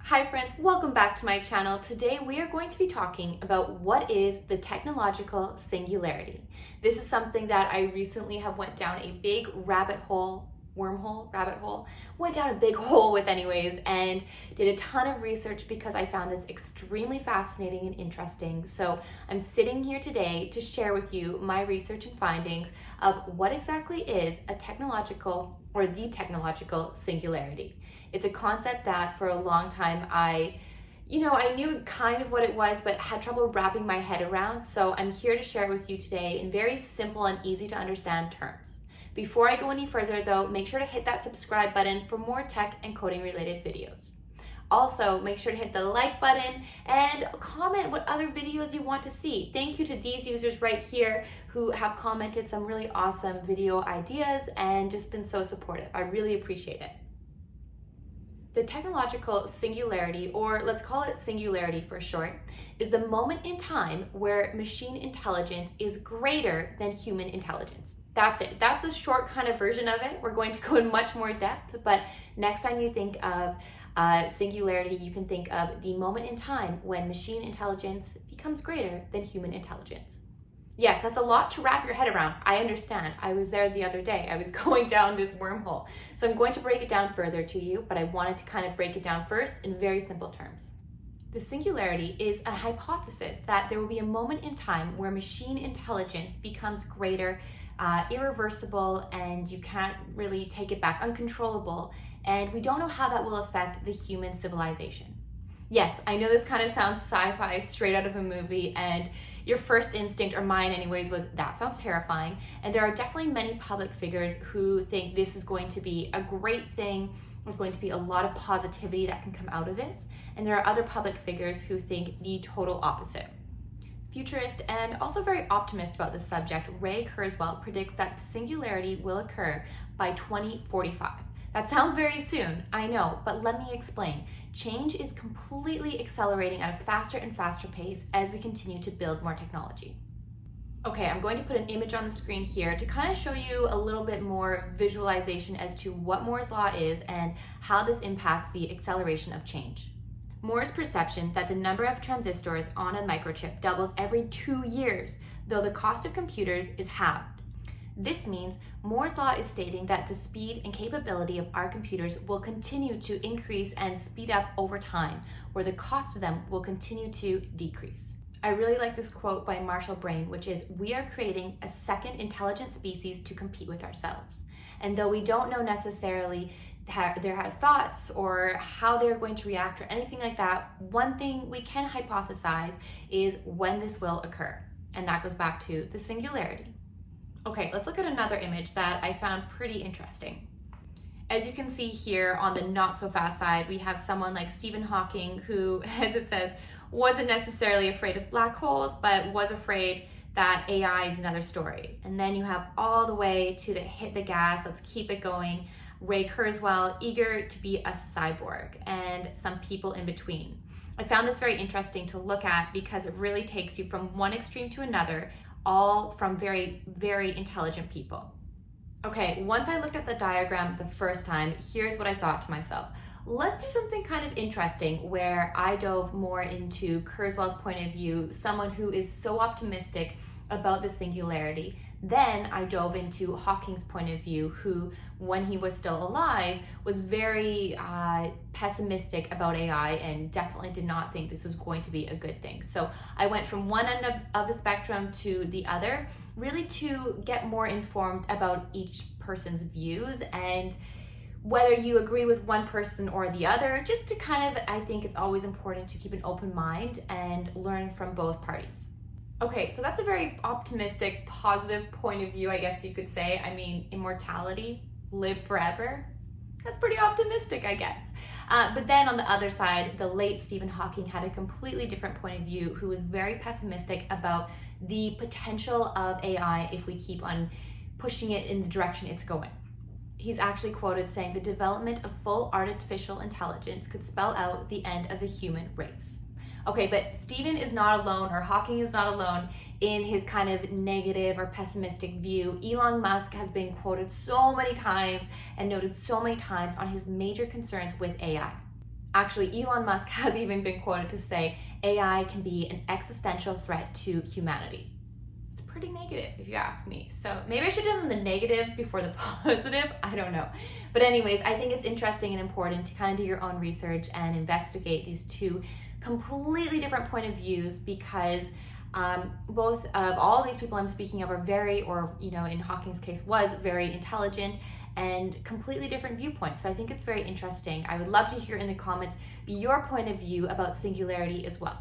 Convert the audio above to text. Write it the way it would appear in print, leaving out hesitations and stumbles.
Hi friends, welcome back to my channel. Today we are going to be talking about what is the technological singularity. This is something that I recently have went down a big rabbit hole went down a big hole with anyways, and did a ton of research because I found this extremely fascinating and interesting. So I'm sitting here today to share with you my research and findings of what exactly is a technological or the technological singularity. It's a concept that for a long time I knew kind of what it was, but had trouble wrapping my head around. So I'm here to share it with you today in very simple and easy to understand terms. Before I go any further though, make sure to hit that subscribe button for more tech and coding related videos. Also, make sure to hit the like button and comment what other videos you want to see. Thank you to these users right here who have commented some really awesome video ideas and just been so supportive. I really appreciate it. The technological singularity, or let's call it singularity for short, is the moment in time where machine intelligence is greater than human intelligence. That's it. That's a short kind of version of it. We're going to go in much more depth, but next time you think of singularity, you can think of the moment in time when machine intelligence becomes greater than human intelligence. Yes, that's a lot to wrap your head around. I understand. I was there the other day. I was going down this wormhole. So I'm going to break it down further to you, but I wanted to kind of break it down first in very simple terms. The singularity is a hypothesis that there will be a moment in time where machine intelligence becomes greater, irreversible, and you can't really take it back, uncontrollable, and we don't know how that will affect the human civilization. Yes, I know this kind of sounds sci-fi, straight out of a movie, and your first instinct, or mine anyways, was that sounds terrifying. And there are definitely many public figures who think this is going to be a great thing. There's going to be a lot of positivity that can come out of this. And there are other public figures who think the total opposite. Futurist and also very optimist about this subject, Ray Kurzweil predicts that the singularity will occur by 2045. That sounds very soon, I know, but let me explain. Change is completely accelerating at a faster and faster pace as we continue to build more technology. Okay, I'm going to put an image on the screen here to kind of show you a little bit more visualization as to what Moore's law is and how this impacts the acceleration of change. Moore's perception that the number of transistors on a microchip doubles every 2 years, though the cost of computers is halved. This means Moore's law is stating that the speed and capability of our computers will continue to increase and speed up over time, where the cost of them will continue to decrease. I really like this quote by Marshall Brain, which is, "We are creating a second intelligent species to compete with ourselves." And though we don't know necessarily their thoughts or how they're going to react or anything like that, one thing we can hypothesize is when this will occur. And that goes back to the singularity. Okay, let's look at another image that I found pretty interesting. As you can see here on the not so fast side, we have someone like Stephen Hawking who, as it says, wasn't necessarily afraid of black holes, but was afraid that AI is another story. And then you have all the way to the hit the gas, let's keep it going, Ray Kurzweil, eager to be a cyborg, and some people in between. I found this very interesting to look at because it really takes you from one extreme to another, all from very, very intelligent people. Okay, once I looked at the diagram the first time, here's what I thought to myself. Let's do something kind of interesting where I dove more into Kurzweil's point of view, someone who is so optimistic about the singularity. Then I dove into Hawking's point of view, who, when he was still alive, was very pessimistic about AI and definitely did not think this was going to be a good thing. So I went from one end of the spectrum to the other, really to get more informed about each person's views and whether you agree with one person or the other, just to kind of, I think it's always important to keep an open mind and learn from both parties. Okay, so that's a very optimistic, positive point of view, I guess you could say. I mean, immortality, live forever. That's pretty optimistic, I guess. But then on the other side, the late Stephen Hawking had a completely different point of view, who was very pessimistic about the potential of AI if we keep on pushing it in the direction it's going. He's actually quoted saying, "The development of full artificial intelligence could spell out the end of the human race." Okay, but Stephen is not alone, or Hawking is not alone in his kind of negative or pessimistic view. Elon Musk has been quoted so many times and noted so many times on his major concerns with AI. Actually, Elon Musk has even been quoted to say AI can be an existential threat to humanity. It's pretty negative if you ask me. So maybe I should have done the negative before the positive. I don't know. But anyways, I think it's interesting and important to kind of do your own research and investigate these two completely different point of views, because both of all these people I'm speaking of are very, or in Hawking's case was very intelligent and completely different viewpoints. So I think it's very interesting. I would love to hear in the comments your point of view about singularity as well.